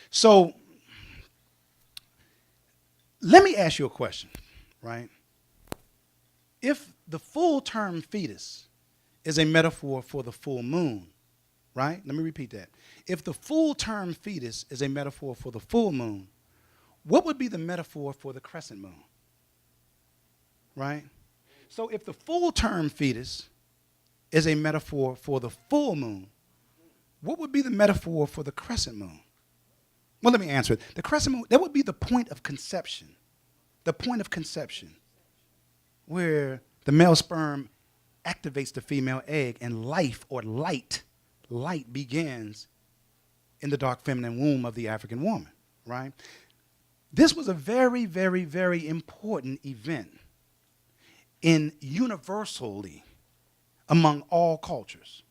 So let me ask you a question, right? If the full-term fetus is a metaphor for the full moon, right? Let me repeat that. If the full-term fetus is a metaphor for the full moon, what would be the metaphor for the crescent moon, right? So if the full-term fetus is a metaphor for the full moon, what would be the metaphor for the crescent moon? Well, let me answer it. The crescent moon, that would be the point of conception. The point of conception, where the male sperm activates the female egg and life or light begins in the dark feminine womb of the African woman, right? This was a very, very, very important event universally among all cultures.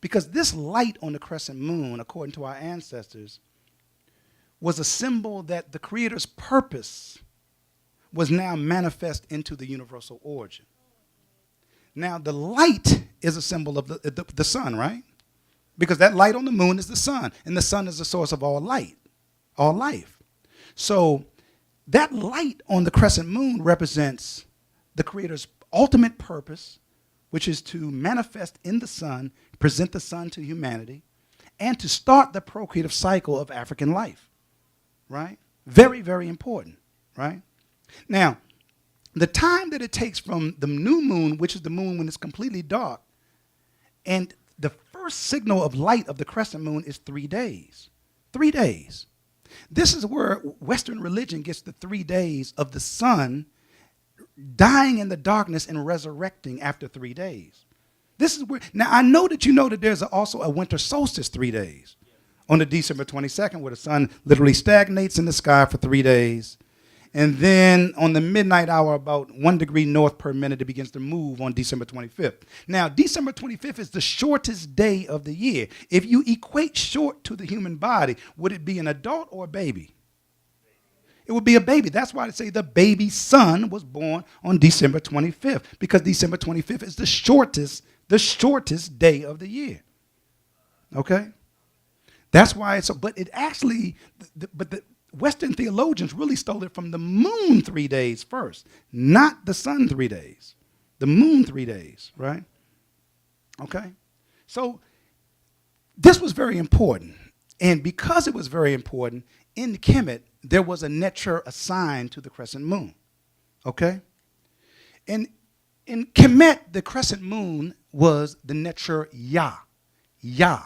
Because this light on the crescent moon, according to our ancestors, was a symbol that the Creator's purpose was now manifest into the universal origin. Now, the light is a symbol of the sun, right? Because that light on the moon is the sun, and the sun is the source of all light, all life. So that light on the crescent moon represents the Creator's ultimate purpose, which is to manifest in the sun, present the sun to humanity, and to start the procreative cycle of African life, right? Very, very important, right? Now, the time that it takes from the new moon, which is the moon when it's completely dark, and the first signal of light of the crescent moon is 3 days. 3 days. This is where Western religion gets the 3 days of the sun dying in the darkness and resurrecting after 3 days. This is where, now I know that you know that there's also a winter solstice 3 days on the December 22nd, where the sun literally stagnates in the sky for 3 days. And then on the midnight hour, about 1 degree north per minute, it begins to move on December 25th. Now, December 25th is the shortest day of the year. If you equate short to the human body, would it be an adult or a baby? It would be a baby. That's why they say the baby son was born on December 25th, because December 25th is the shortest day of the year. Okay? That's why it's, but it actually, but the Western theologians really stole it from the moon 3 days first, not the sun 3 days. The moon 3 days, right? Okay? So this was very important. And because it was very important, in Kemet, there was a netzer assigned to the crescent moon. Okay? And in Kemet, the crescent moon was the netzer Yah. Yah.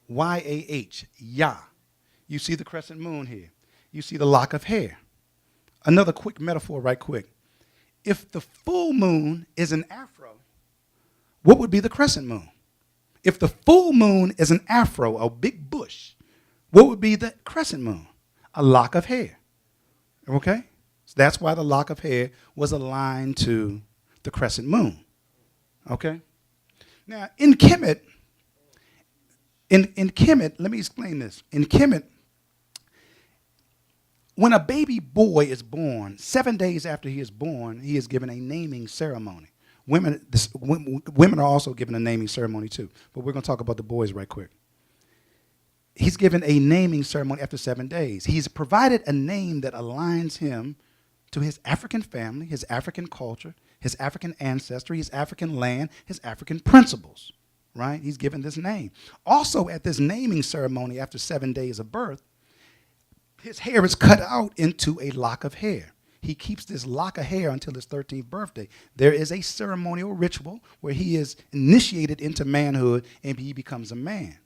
Y-A-H. Yah. You see the crescent moon here. You see the lock of hair. Another quick metaphor right quick. If the full moon is an afro, what would be the crescent moon? If the full moon is an afro, a big bush, what would be the crescent moon? A lock of hair. Okay? So that's why the lock of hair was aligned to the crescent moon. Okay? Now, in Kemet, let me explain this. In Kemet, when a baby boy is born, 7 days after he is born, he is given a naming ceremony. Women are also given a naming ceremony too, but we're going to talk about the boys right quick. He's given a naming ceremony after 7 days. He's provided a name that aligns him to his African family, his African culture, his African ancestry, his African land, his African principles, right? He's given this name. Also, at this naming ceremony after 7 days of birth, his hair is cut out into a lock of hair. He keeps this lock of hair until his 13th birthday. There is a ceremonial ritual where he is initiated into manhood and he becomes a man.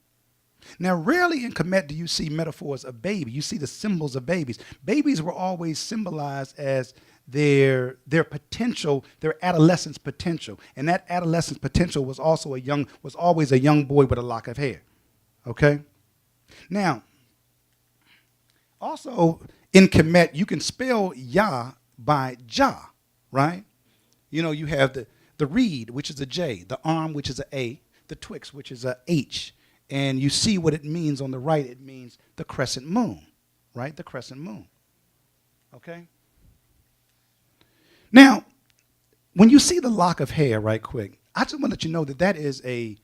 Now, rarely in Kemet do you see metaphors of baby. You see the symbols of babies. Babies were always symbolized as their potential, their adolescence potential. And that adolescence potential was always a young boy with a lock of hair. Okay? Now, also, in Kemet, you can spell Yah by Jah, right? You know, you have the reed, which is a J, the arm, which is a A, the twixt, which is a H. And you see what it means on the right. It means the crescent moon, right? The crescent moon. Okay? Now, when you see the lock of hair right quick, I just want to let you know that that is a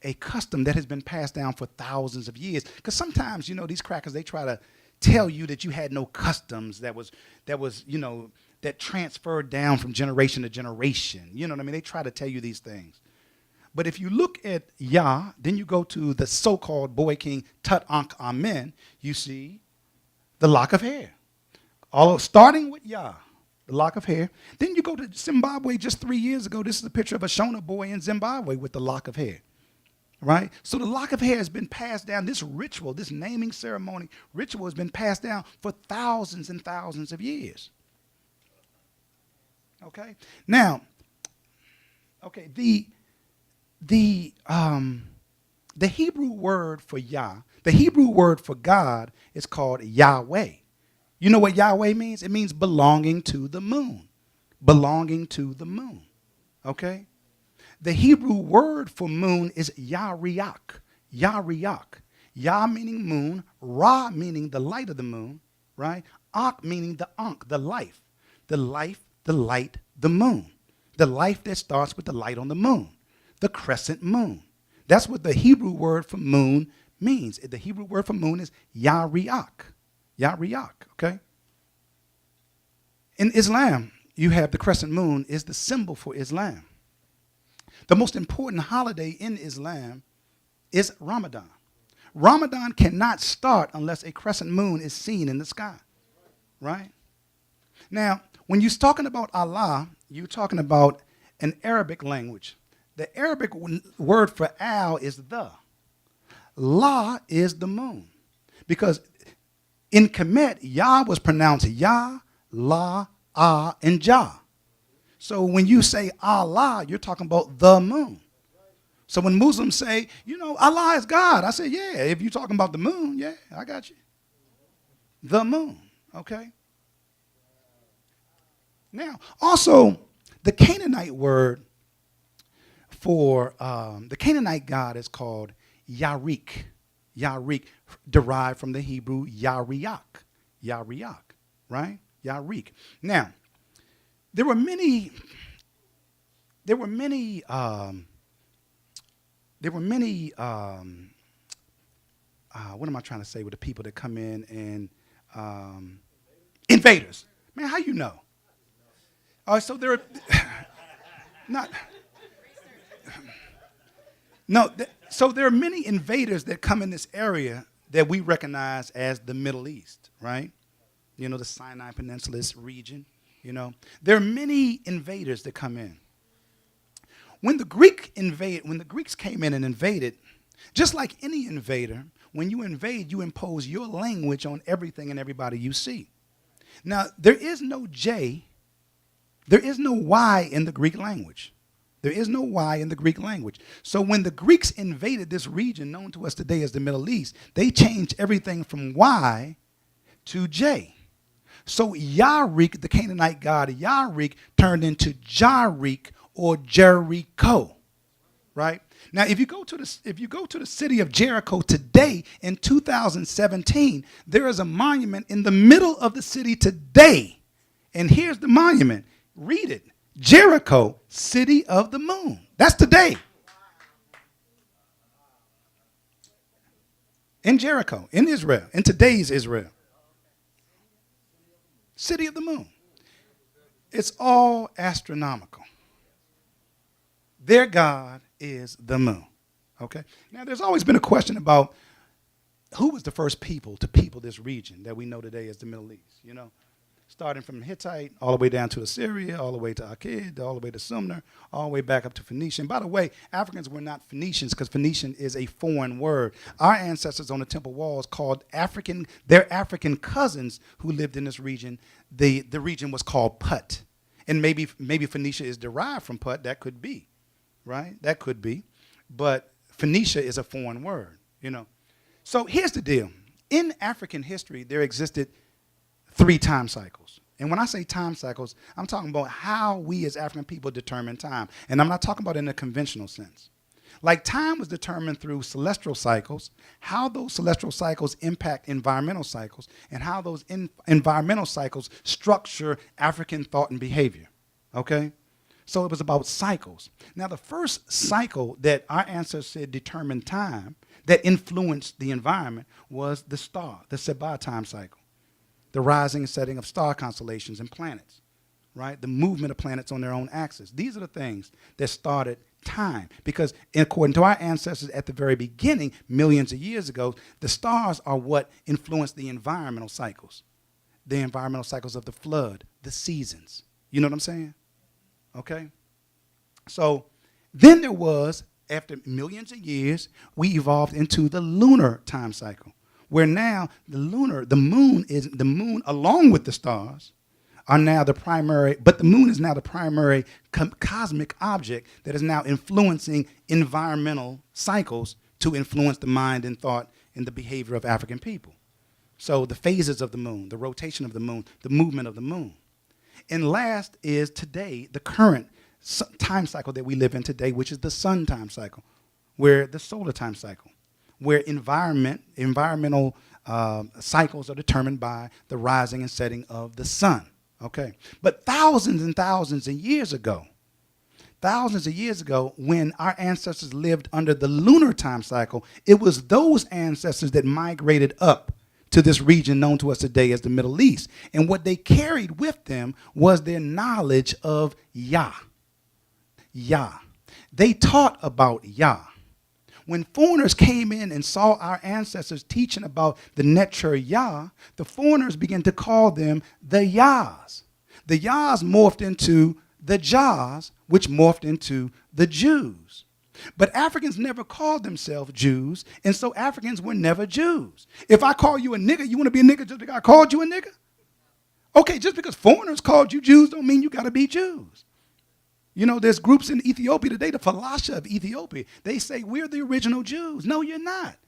a custom that has been passed down for thousands of years. Because sometimes, these crackers, they try to tell you that you had no customs that transferred down from generation to generation. You know what I mean? They try to tell you these things. But if you look at Yah, then you go to the so-called boy king Tut Ankh Amen, you see the lock of hair. Starting with Yah, the lock of hair. Then you go to Zimbabwe just 3 years ago. This is a picture of a Shona boy in Zimbabwe with the lock of hair. Right? So the lock of hair has been passed down. This ritual, this naming ceremony ritual has been passed down for thousands and thousands of years. Okay? Now, okay, the Hebrew word for Yah, the Hebrew word for God is called Yahweh. You know what Yahweh means? It means belonging to the moon. Belonging to the moon. Okay? The Hebrew word for moon is Yariach. Yariach. Yah meaning moon, Ra meaning the light of the moon, right? Ankh meaning the Ankh, the life. The life, the light, the moon. The life that starts with the light on the moon. The crescent moon. That's what the Hebrew word for moon means. The Hebrew word for moon is Yariach. Yariach, okay? In Islam, you have the crescent moon is the symbol for Islam. The most important holiday in Islam is Ramadan. Ramadan cannot start unless a crescent moon is seen in the sky, right? Now, when you're talking about Allah, you're talking about an Arabic language. The Arabic word for al is the. La is the moon. Because in Kemet, Yah was pronounced Yah, La, Ah, and Jah. So when you say Allah, you're talking about the moon. So when Muslims say, Allah is God, I say, yeah, if you're talking about the moon, yeah, I got you. The moon, okay? Now, also, the Canaanite word for the Canaanite god is called Yarik. Yarik, derived from the Hebrew Yariach. Yariach, right? Yarik. Now, there were many what am I trying to say with the people that come in and invaders. Man, how you know? So there are so there are many invaders that come in this area that we recognize as the Middle East, right? The Sinai Peninsula region. There are many invaders that come in. When the Greeks came in and invaded, just like any invader, when you invade, you impose your language on everything and everybody you see. Now, there is no J, there is no Y in the Greek language. There is no Y in the Greek language. So when the Greeks invaded this region known to us today as the Middle East, they changed everything from Y to J. So Yarik, the Canaanite god Yarik, turned into Jarik or Jericho, right? Now, if you go to the city of Jericho today in 2017, there is a monument in the middle of the city today, and here's the monument. Read it: Jericho, city of the moon. That's today. In Jericho, in Israel, in today's Israel. City of the moon. It's all astronomical. Their God is the moon. Okay? Now, there's always been a question about who was the first people to people this region that we know today as the Middle East, starting from Hittite, all the way down to Assyria, all the way to Akkad, all the way to Sumer, all the way back up to Phoenician. By the way, Africans were not Phoenicians because Phoenician is a foreign word. Our ancestors on the temple walls called African, their African cousins who lived in this region, the region was called Put. And maybe Phoenicia is derived from Put. That could be, right? That could be. But Phoenicia is a foreign word, So here's the deal. In African history, there existed 3 time cycles. And when I say time cycles, I'm talking about how we as African people determine time. And I'm not talking about in a conventional sense. Like time was determined through celestial cycles, how those celestial cycles impact environmental cycles, and how those environmental cycles structure African thought and behavior. Okay? So it was about cycles. Now, the first cycle that our ancestors said determined time, that influenced the environment, was the star, the Seba time cycle, the rising and setting of star constellations and planets, right? The movement of planets on their own axis. These are the things that started time, because according to our ancestors at the very beginning, millions of years ago, the stars are what influenced the environmental cycles of the flood, the seasons. You know what I'm saying? Okay? So then there was, after millions of years, we evolved into the lunar time cycle, where now the moon along with the stars are now the primary, but the moon is now the primary cosmic object that is now influencing environmental cycles to influence the mind and thought and the behavior of African people. So the phases of the moon, the rotation of the moon, the movement of the moon. And last is today, the current time cycle that we live in today, which is the sun time cycle, where the solar time cycle, where environmental cycles are determined by the rising and setting of the sun. Okay, but thousands and thousands of years ago, when our ancestors lived under the lunar time cycle, it was those ancestors that migrated up to this region known to us today as the Middle East. And what they carried with them was their knowledge of Yah. Yah. They taught about Yah. When foreigners came in and saw our ancestors teaching about the Netzer Yah, the foreigners began to call them the Yahs. The Yahs morphed into the Jahs, which morphed into the Jews. But Africans never called themselves Jews, and so Africans were never Jews. If I call you a nigger, you want to be a nigger just because I called you a nigger? Okay, just because foreigners called you Jews don't mean you got to be Jews. You know, there's groups in Ethiopia today, the Falasha of Ethiopia. They say, we're the original Jews. No, you're not.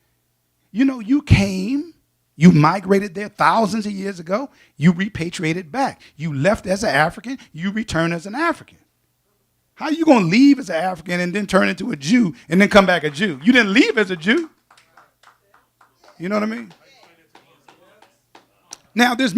You know, you came, you migrated there thousands of years ago, you repatriated back. You left as an African, you return as an African. How are you going to leave as an African and then turn into a Jew and then come back a Jew? You didn't leave as a Jew. You know what I mean? Now, there's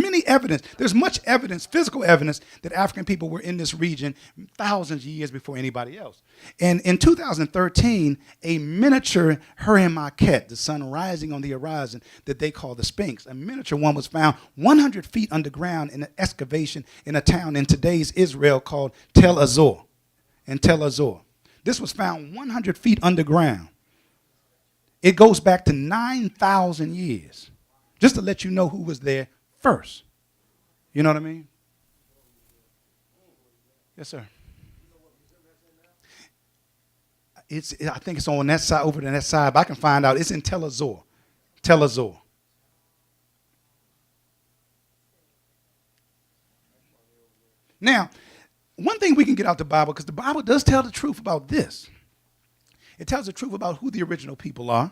much evidence, physical evidence, that African people were in this region thousands of years before anybody else. And in 2013, a miniature Hurry-Maket, the sun rising on the horizon, that they call the Sphinx, a miniature one was found 100 feet underground in an excavation in a town in today's Israel called Tel Azor. This was found 100 feet underground. It goes back to 9,000 years, just to let you know who was there first. You know what I mean? Yes, sir. I think it's on that side, over to that side, but I can find out. It's in Tel Azor. Tel Azor. Now, one thing we can get out the Bible, because the Bible does tell the truth about this. It tells the truth about who the original people are.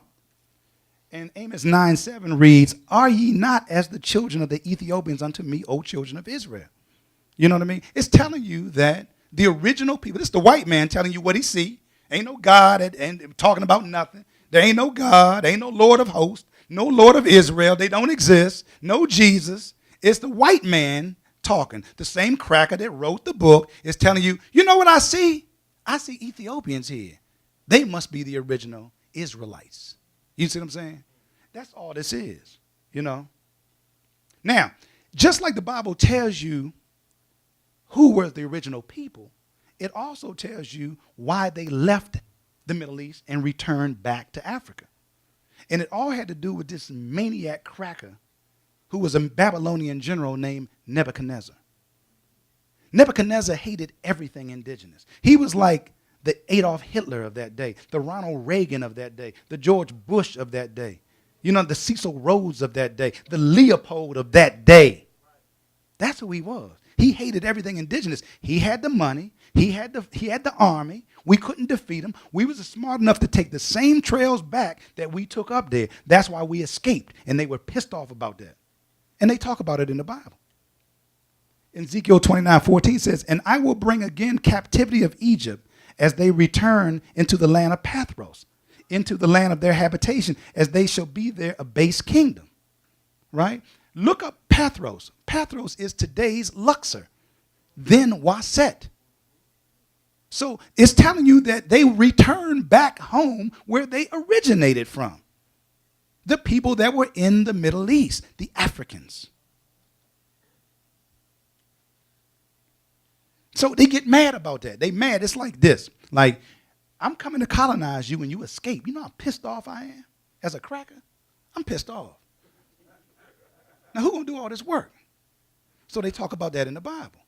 And Amos 9:7 reads, are ye not as the children of the Ethiopians unto me, O children of Israel? You know what I mean? It's telling you that the original people, this is the white man telling you what he see. Ain't no God and talking about nothing. There ain't no God, ain't no Lord of hosts, no Lord of Israel. They don't exist. No Jesus. It's the white man talking. The same cracker that wrote the book is telling you, you know what I see? I see Ethiopians here. They must be the original Israelites. You see what I'm saying? That's all this is, you know. Now, just like the Bible tells you who were the original people, it also tells you why they left the Middle East and returned back to Africa. And it all had to do with this maniac cracker who was a Babylonian general named Nebuchadnezzar. Nebuchadnezzar hated everything indigenous. He was like the Adolf Hitler of that day, the Ronald Reagan of that day, the George Bush of that day, you know, the Cecil Rhodes of that day, the Leopold of that day. That's who he was. He hated everything indigenous. He had the money. He had the army. We couldn't defeat him. We was smart enough to take the same trails back that we took up there. That's why we escaped, and they were pissed off about that. And they talk about it in the Bible. In Ezekiel 29:14 says, and I will bring again captivity of Egypt as they return into the land of Pathros, into the land of their habitation, as they shall be there a base kingdom. Right? Look up Pathros. Pathros is today's Luxor, then Waset. So it's telling you that they return back home where they originated from. The people that were in the Middle East, the Africans. So they get mad about that. They mad. It's like this. Like, I'm coming to colonize you and you escape. You know how pissed off I am as a cracker? I'm pissed off. Now, who's going to do all this work? So they talk about that in the Bible.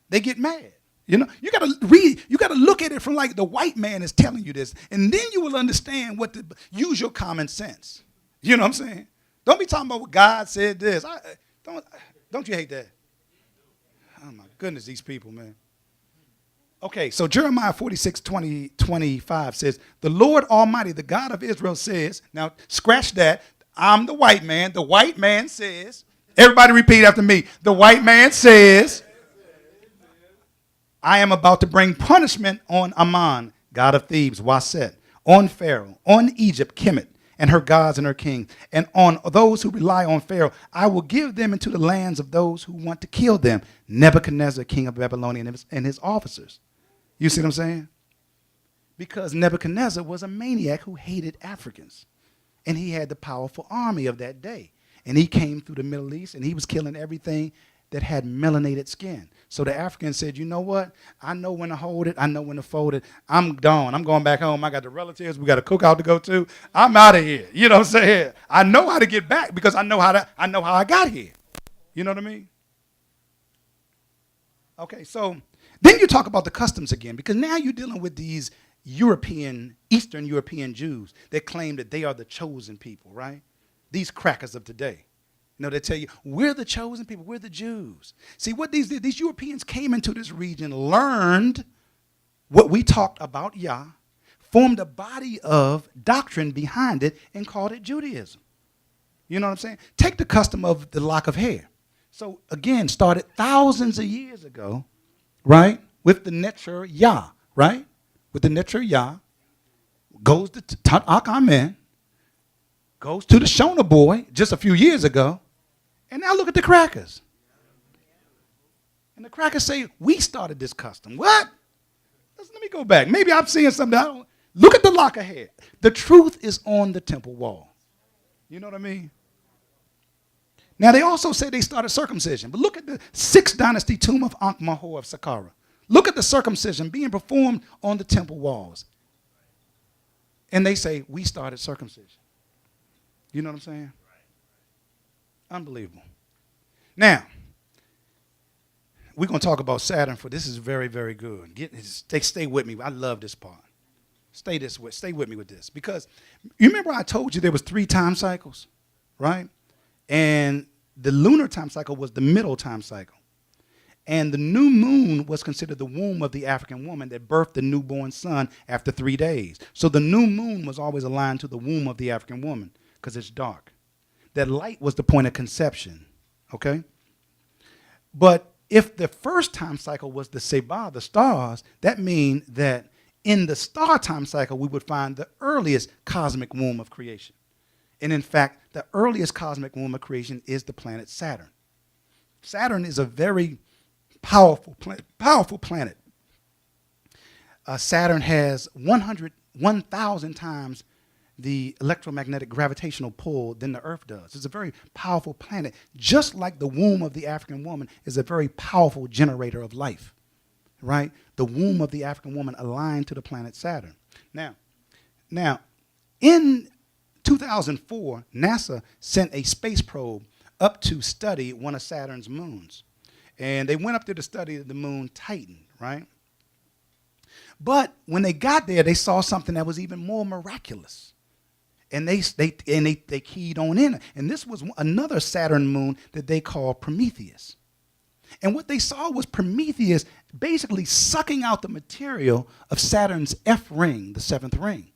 They get mad. You know, you got to read, you got to look at it from like the white man is telling you this, and then you will understand use your common sense. You know what I'm saying? Don't be talking about what God said this. Don't you hate that? Oh my goodness, these people, man. Okay, so Jeremiah 46:25 says, the Lord Almighty, the God of Israel says, now scratch that, I'm the white man. The white man says, everybody repeat after me. The white man says, I am about to bring punishment on Ammon, god of Thebes, Waset, on Pharaoh, on Egypt, Kemet, and her gods and her kings, and on those who rely on Pharaoh. I will give them into the lands of those who want to kill them, Nebuchadnezzar, king of Babylonia, and his officers. You see what I'm saying? Because Nebuchadnezzar was a maniac who hated Africans, and he had the powerful army of that day. And he came through the Middle East, and he was killing everything that had melanated skin. So the African said, you know what? I know when to hold it. I know when to fold it. I'm gone. I'm going back home. I got the relatives. We got a cookout to go to. I'm out of here. You know what I'm saying? I know how to get back because I know how I got here. You know what I mean? Okay, so then you talk about the customs again, because now you're dealing with these Eastern European Jews that claim that they are the chosen people, right? These crackers of today. You know, they tell you, we're the chosen people, we're the Jews. See, what these Europeans came into this region, learned what we talked about, Yah, formed a body of doctrine behind it, and called it Judaism. You know what I'm saying? Take the custom of the lock of hair. So, again, started thousands of years ago, right, with the Netzer Yah, right? With the Netzer Yah, goes to Tanakh Amen, goes to the Shona boy just a few years ago, and now look at the crackers. And the crackers say, we started this custom. What? Let me go back. Maybe I'm seeing something. Look at the lock of hair. The truth is on the temple wall. You know what I mean? Now, they also say they started circumcision. But look at the 6th dynasty tomb of Ankh-Mahor of Saqqara. Look at the circumcision being performed on the temple walls. And they say, we started circumcision. You know what I'm saying? Unbelievable. Now, we're going to talk about Saturn, for this is very, very good. Stay with me. I love this part. Stay with me with this. Because you remember I told you there was 3 time cycles, right? And the lunar time cycle was the middle time cycle. And the new moon was considered the womb of the African woman that birthed the newborn son after 3 days. So the new moon was always aligned to the womb of the African woman because it's dark. That light was the point of conception, okay? But if the first time cycle was the Seba, the stars, that means that in the star time cycle, we would find the earliest cosmic womb of creation. And in fact, the earliest cosmic womb of creation is the planet Saturn. Saturn is a very powerful planet. Saturn has 1,000 times the electromagnetic gravitational pull than the Earth does. It's a very powerful planet, just like the womb of the African woman is a very powerful generator of life, right? The womb of the African woman aligned to the planet Saturn. Now, in 2004, NASA sent a space probe up to study one of Saturn's moons. And they went up there to study the moon Titan, right? But when they got there, they saw something that was even more miraculous. And they keyed on in. And this was another Saturn moon that they call Prometheus. And what they saw was Prometheus basically sucking out the material of Saturn's F ring, the 7th ring.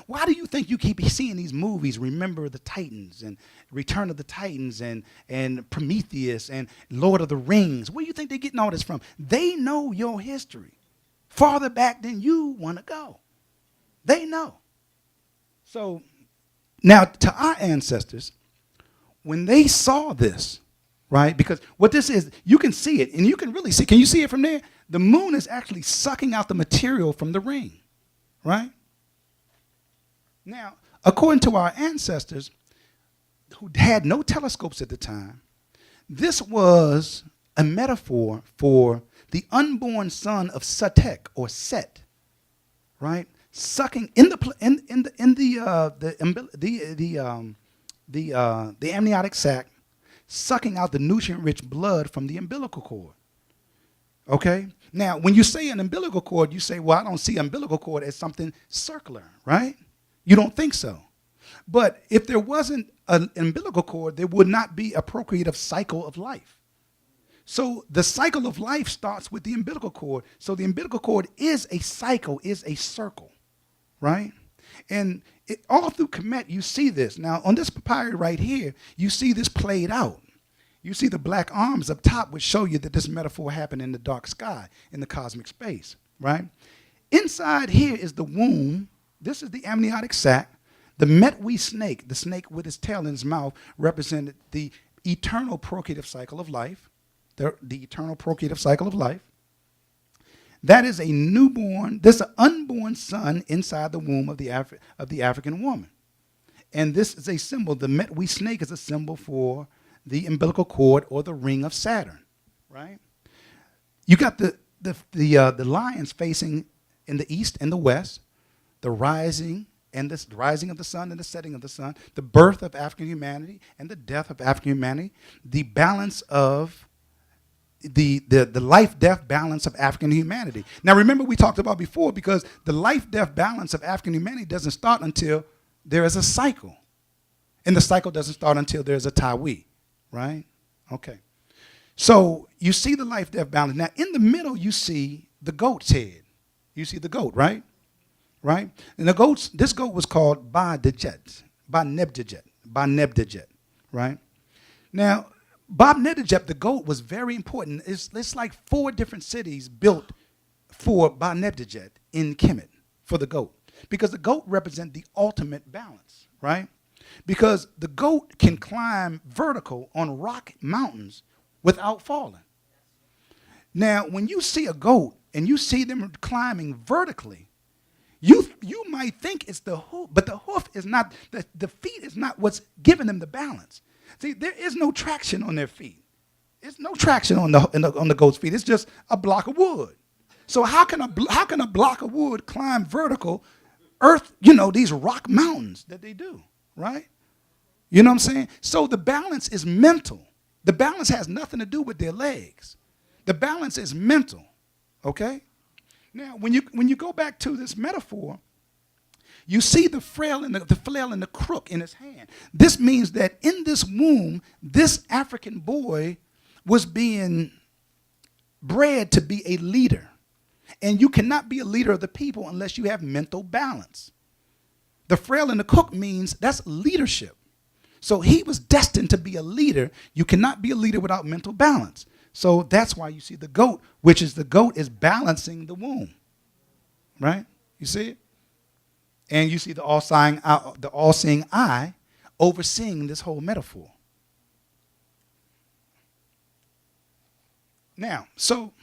Why do you think you keep seeing these movies, Remember the Titans and Return of the Titans and Prometheus and Lord of the Rings? Where do you think they're getting all this from? They know your history farther back than you want to go. They know. So now to our ancestors, when they saw this, right, because what this is, you can see it, and you can really see, can you see it from there? The moon is actually sucking out the material from the ring, right? Now, according to our ancestors, who had no telescopes at the time, this was a metaphor for the unborn son of Satek or Set, right? Sucking in the amniotic sac, sucking out the nutrient-rich blood from the umbilical cord. Okay? Now, when you say an umbilical cord, you say, well, I don't see umbilical cord as something circular, right? You don't think so. But if there wasn't an umbilical cord, there would not be a procreative cycle of life. So the cycle of life starts with the umbilical cord. So the umbilical cord is a cycle, is a circle, right? And all through Kemet, you see this. Now, on this papyri right here, you see this played out. You see the black arms up top, which show you that this metaphor happened in the dark sky, in the cosmic space, right? Inside here is the womb. This is the amniotic sac. The Metwe snake, the snake with its tail in its mouth, represented the eternal procreative cycle of life, the eternal procreative cycle of life. That is a newborn, this is an unborn son inside the womb of the African woman. And this is a symbol, the Metwe snake is a symbol for the umbilical cord or the ring of Saturn, right? You got the lions facing in the east and the west, the rising and the rising of the sun and the setting of the sun, the birth of African humanity and the death of African humanity, the balance of the life-death balance of African humanity. Now remember we talked about before, because the life-death balance of African humanity doesn't start until there is a cycle. And the cycle doesn't start until there's a Tawi, right? Okay. So you see the life-death balance. Now in the middle you see the goat's head. You see the goat, right? Right? And this goat was called Ba-Nebdejet, right? Now, Ba-Nebdejet, the goat, was very important. It's like 4 different cities built for Ba-Nebdejet in Kemet, for the goat. Because the goat represents the ultimate balance, right? Because the goat can climb vertical on rock mountains without falling. Now, when you see a goat and you see them climbing vertically, you might think it's the hoof, but the hoof is not, the feet is not what's giving them the balance. See, there is no traction on their feet. There's no traction on the goat's feet. It's just a block of wood. So how can a block of wood climb vertical earth, these rock mountains that they do, right? You know what I'm saying? So the balance is mental. The balance has nothing to do with their legs. The balance is mental, okay? Now, when you go back to this metaphor, you see the flail and the crook in his hand. This means that in this womb, this African boy was being bred to be a leader. And you cannot be a leader of the people unless you have mental balance. The frail and the crook means that's leadership. So he was destined to be a leader. You cannot be a leader without mental balance. So that's why you see the goat, which is the goat is balancing the womb, right? You see it? And you see the all-seeing eye overseeing this whole metaphor. Now, so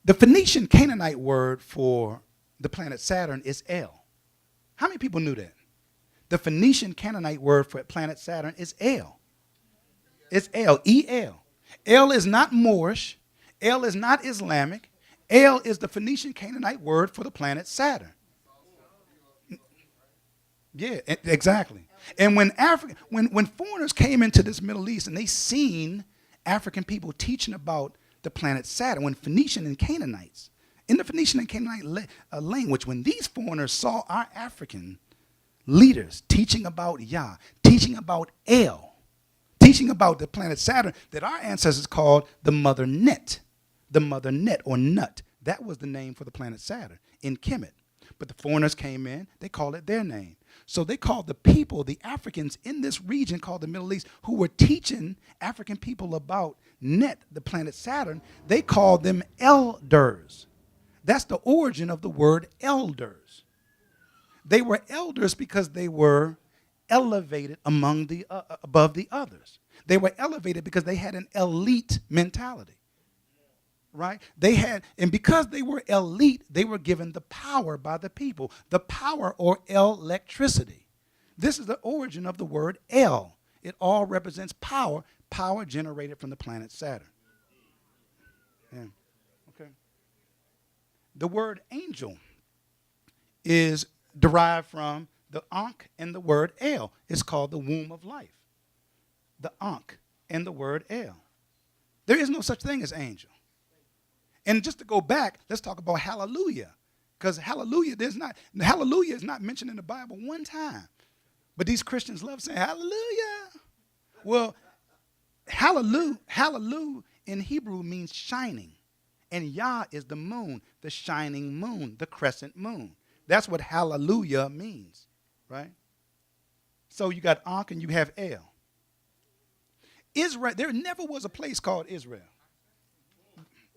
the Phoenician Canaanite word for the planet Saturn is El. How many people knew that? The Phoenician Canaanite word for planet Saturn is El. It's El, E-L. El is not Moorish. El is not Islamic. El is the Phoenician Canaanite word for the planet Saturn. Yeah, exactly. And when foreigners came into this Middle East and they seen African people teaching about the planet Saturn, when Phoenician and Canaanites, in the Phoenician and Canaanite language, when these foreigners saw our African leaders teaching about Yah, teaching about El, teaching about the planet Saturn that our ancestors called the mother net or nut. That was the name for the planet Saturn in Kemet. But the foreigners came in, they called it their name. So they called the people, the Africans in this region called the Middle East, who were teaching African people about Net, the planet Saturn, they called them elders. That's the origin of the word elders. They were elders because they were elevated among the above the others. They were elevated because they had an elite mentality. right? They had, and because they were elite, they were given the power by the people, the power or electricity. This is the origin of the word El. It all represents power, power generated from the planet Saturn. Yeah. Okay. The word angel is derived from the Ankh and the word El. It's called the womb of life. The Ankh and the word El. There is no such thing as angel. And just to go back, let's talk about hallelujah. Because hallelujah is not mentioned in the Bible one time. But these Christians love saying hallelujah. Well, hallelujah in Hebrew means shining. And Yah is the moon, the shining moon, the crescent moon. That's what hallelujah means, right? So you got Ankh and you have El. Israel, there never was a place called Israel.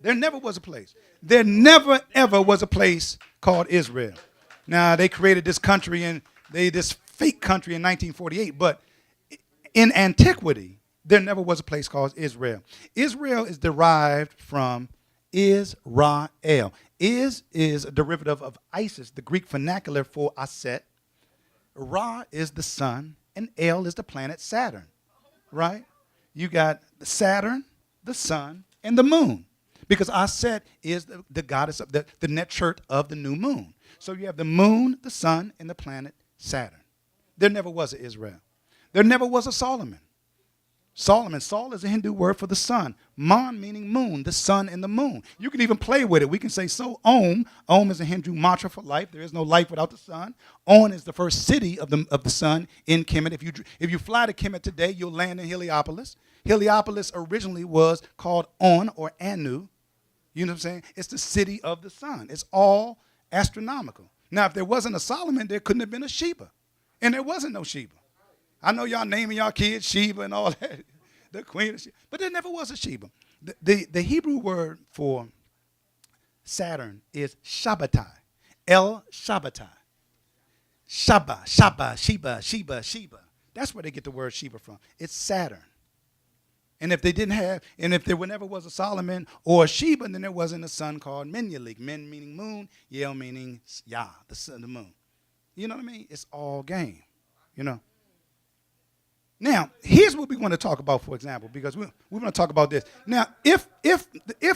There never was a place. There never, ever was a place called Israel. Now, they created this country and this fake country in 1948, but in antiquity, there never was a place called Israel. Israel is derived from Israel. Is a derivative of Isis, the Greek vernacular for Aset. Ra is the sun, and El is the planet Saturn, right? You got Saturn, the sun, and the moon. Because Aset is the goddess of the netchert of the new moon. So you have the moon, the sun, and the planet Saturn. There never was an Israel. There never was a Solomon. Sol is a Hindu word for the sun. Man meaning moon, the sun and the moon. You can even play with it. We can say so Om. Om is a Hindu mantra for life. There is no life without the sun. On is the first city of the sun in Kemet. If you fly to Kemet today, you'll land in Heliopolis. Heliopolis originally was called On or Anu. You know what I'm saying? It's the city of the sun. It's all astronomical. Now, if there wasn't a Solomon, there couldn't have been a Sheba. And there wasn't no Sheba. I know y'all naming y'all kids Sheba and all that. The queen of Sheba. But there never was a Sheba. The Hebrew word for Saturn is Shabbatai. El Shabbatai. Sheba. That's where they get the word Sheba from. It's Saturn. And if there never was a Solomon or a Sheba, then there wasn't a sun called Menelik. Men meaning moon, Yel meaning Yah, the sun, the moon. You know what I mean? It's all game, you know. Now, here's what we want to talk about, for example, because we want to talk about this. Now, if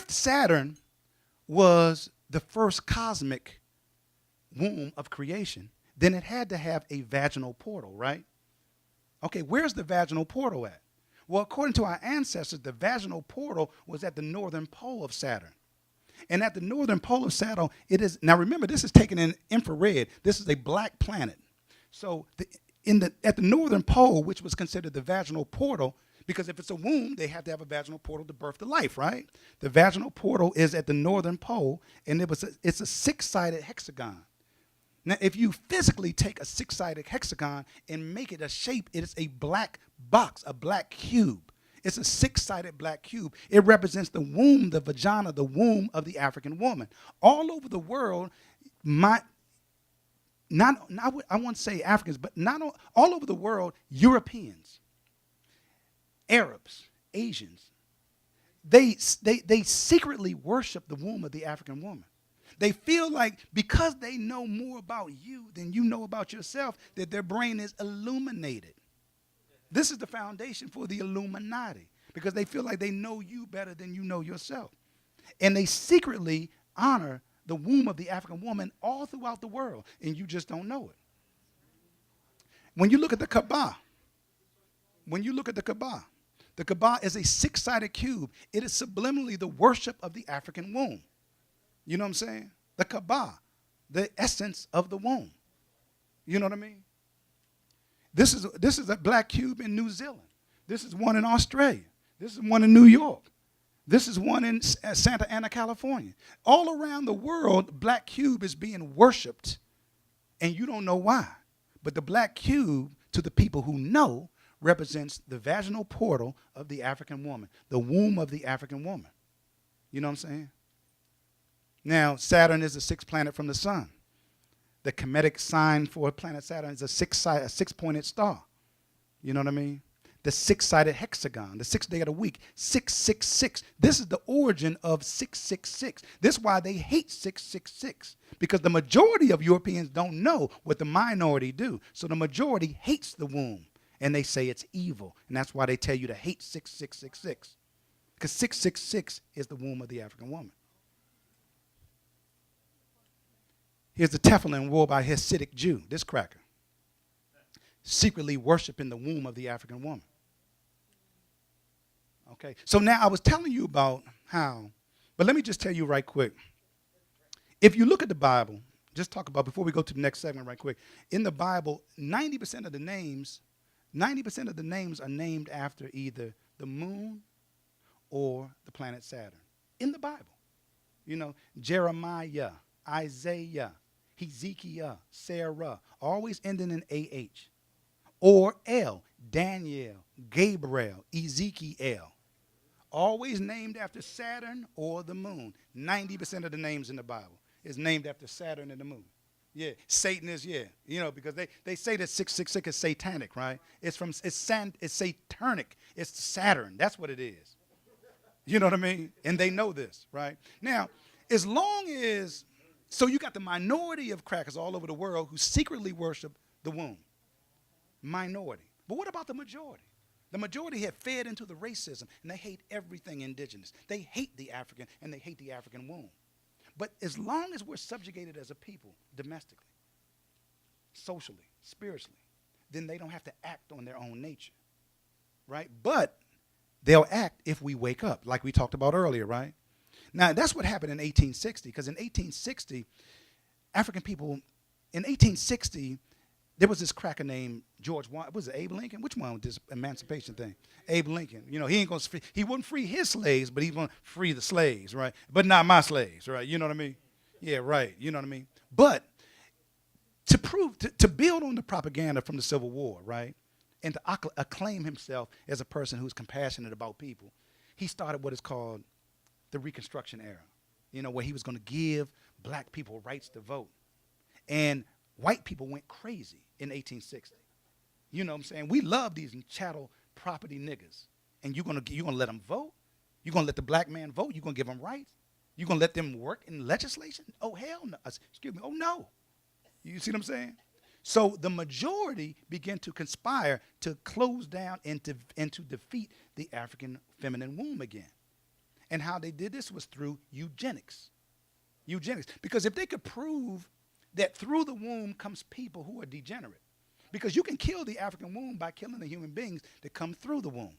Saturn was the first cosmic womb of creation, then it had to have a vaginal portal, right? Okay, where's the vaginal portal at? Well, according to our ancestors, the vaginal portal was at the northern pole of Saturn. And at the northern pole of Saturn, it is, now remember, this is taken in infrared. This is a black planet. So at the northern pole, which was considered the vaginal portal, because if it's a womb, they have to have a vaginal portal to birth the life, right? The vaginal portal is at the northern pole, and it's a six-sided hexagon. Now, if you physically take a six-sided hexagon and make it a shape, it is a black box, a black cube. It's a six-sided black cube. It represents the womb, the vagina, the womb of the African woman. All over the world, I won't say Africans, but all over the world, Europeans, Arabs, Asians, they secretly worship the womb of the African woman. They feel like because they know more about you than you know about yourself, that their brain is illuminated. This is the foundation for the Illuminati, because they feel like they know you better than you know yourself. And they secretly honor the womb of the African woman all throughout the world, and you just don't know it. When you look at the Kaaba, the Kaaba is a six-sided cube. It is subliminally the worship of the African womb. You know what I'm saying? The Kaaba, the essence of the womb. You know what I mean? This is a black cube in New Zealand. This is one in Australia. This is one in New York. This is one in Santa Ana, California. All around the world, black cube is being worshipped, and you don't know why. But the black cube, to the people who know, represents the vaginal portal of the African woman, the womb of the African woman. You know what I'm saying? Now, Saturn is the sixth planet from the sun. The Kemetic sign for planet Saturn is a six-pointed star. You know what I mean? The six-sided hexagon, the sixth day of the week, 666. This is the origin of 666. This is why they hate 666, because the majority of Europeans don't know what the minority do. So the majority hates the womb, and they say it's evil, and that's why they tell you to hate 6666, because 666 is the womb of the African woman. Here's the Teflon wore by a Hasidic Jew, this cracker, secretly worshiping the womb of the African woman. Okay, so now I was telling you about how, but let me just tell you right quick. If you look at the Bible, just talk about, before we go to the next segment right quick, in the Bible, 90% of the names are named after either the moon or the planet Saturn. In the Bible. You know, Jeremiah, Isaiah, Hezekiah, Sarah, always ending in AH. Or El, Daniel, Gabriel, Ezekiel. Always named after Saturn or the moon. 90% of the names in the Bible is named after Saturn and the moon. Yeah, Satan is, yeah, you know, because they say that 666 is satanic, right? It's satanic. It's Saturn. That's what it is. You know what I mean? And they know this, right? Now, as long as, so you got the minority of crackers all over the world who secretly worship the womb. Minority. But what about the majority? The majority have fed into the racism, and they hate everything indigenous. They hate the African, and they hate the African womb. But as long as we're subjugated as a people, domestically, socially, spiritually, then they don't have to act on their own nature, right? But they'll act if we wake up, like we talked about earlier, right? Now, that's what happened in 1860, because in 1860, African people, in 1860, there was this cracker named George, was it Abe Lincoln? Which one was this emancipation thing? Abe Lincoln. You know, he wouldn't free his slaves, but he wouldn't free the slaves, right? But not my slaves, right? You know what I mean? Yeah, right. You know what I mean? But to build on the propaganda from the Civil War, right? And to acclaim himself as a person who's compassionate about people, he started what is called the Reconstruction era, you know, where he was going to give black people rights to vote. And white people went crazy in 1860. You know what I'm saying? We love these chattel property niggas. And you're gonna let them vote? You're going to let the black man vote? You're going to give them rights? You're going to let them work in legislation? Oh, hell no. Excuse me. Oh, no. You see what I'm saying? So the majority began to conspire to close down and to defeat the African feminine womb again. And how they did this was through eugenics. Eugenics. Because if they could prove that through the womb comes people who are degenerate. Because you can kill the African womb by killing the human beings that come through the womb.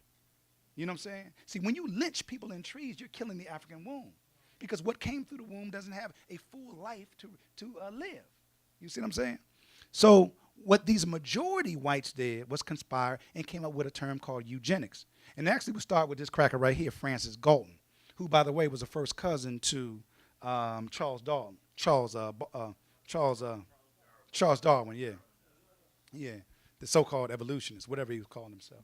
You know what I'm saying? See, when you lynch people in trees, you're killing the African womb. Because what came through the womb doesn't have a full life to live. You see what I'm saying? So what these majority whites did was conspire and came up with a term called eugenics. And actually we'll start with this cracker right here, Francis Galton, who, by the way, was a first cousin to Charles Darwin. Charles Darwin, yeah. Yeah, the so-called evolutionist, whatever he was calling himself.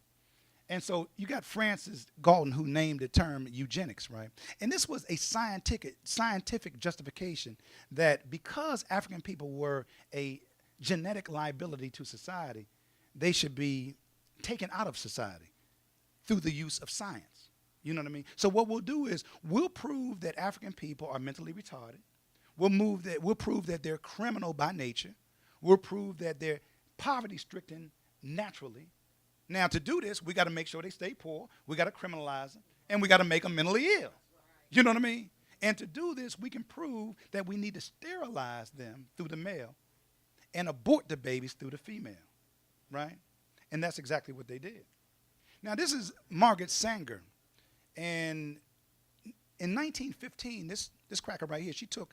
And so you got Francis Galton, who named the term eugenics, right? And this was a scientific justification that because African people were a genetic liability to society, they should be taken out of society through the use of science. You know what I mean? So what we'll do is we'll prove that African people are mentally retarded. We'll prove that they're criminal by nature. We'll prove that they're poverty-stricken naturally. Now, to do this, we got to make sure they stay poor. We got to criminalize them, and we got to make them mentally ill. You know what I mean? And to do this, we can prove that we need to sterilize them through the male and abort the babies through the female, right? And that's exactly what they did. Now, this is Margaret Sanger. And in 1915, this cracker right here, she took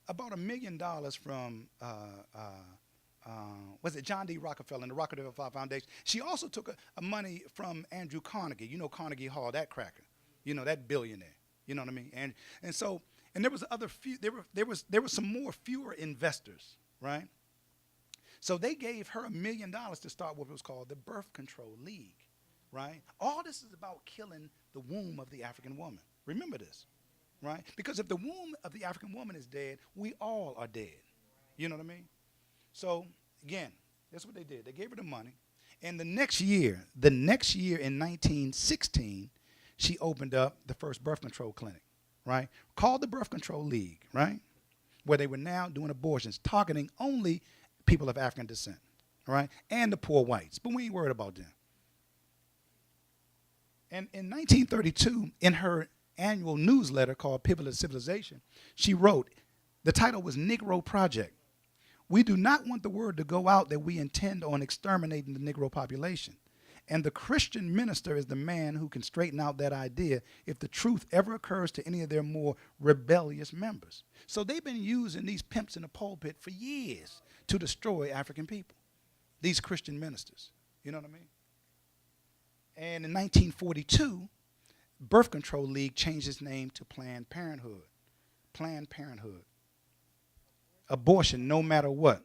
about $1 million from was it John D. Rockefeller and the Rockefeller Foundation. She also took a money from Andrew Carnegie. You know Carnegie Hall, that cracker. You know, that billionaire. You know what I mean? And so there was fewer investors, right? So they gave her $1 million to start what was called the Birth Control League, right? All this is about killing the womb of the African woman. Remember this, right? Because if the womb of the African woman is dead, we all are dead. You know what I mean? So, again, that's what they did. They gave her the money, And the next year in 1916, she opened up the first birth control clinic, right? Called the Birth Control League, right? Where they were now doing abortions, targeting only people of African descent, right? And the poor whites, but we ain't worried about them. And in 1932, in her annual newsletter called Pivot of Civilization, she wrote, the title was Negro Project. We do not want the word to go out that we intend on exterminating the Negro population. And the Christian minister is the man who can straighten out that idea if the truth ever occurs to any of their more rebellious members. So they've been using these pimps in the pulpit for years to destroy African people, these Christian ministers. You know what I mean? And in 1942, Birth Control League changed its name to Planned Parenthood. Planned Parenthood. Abortion no matter what.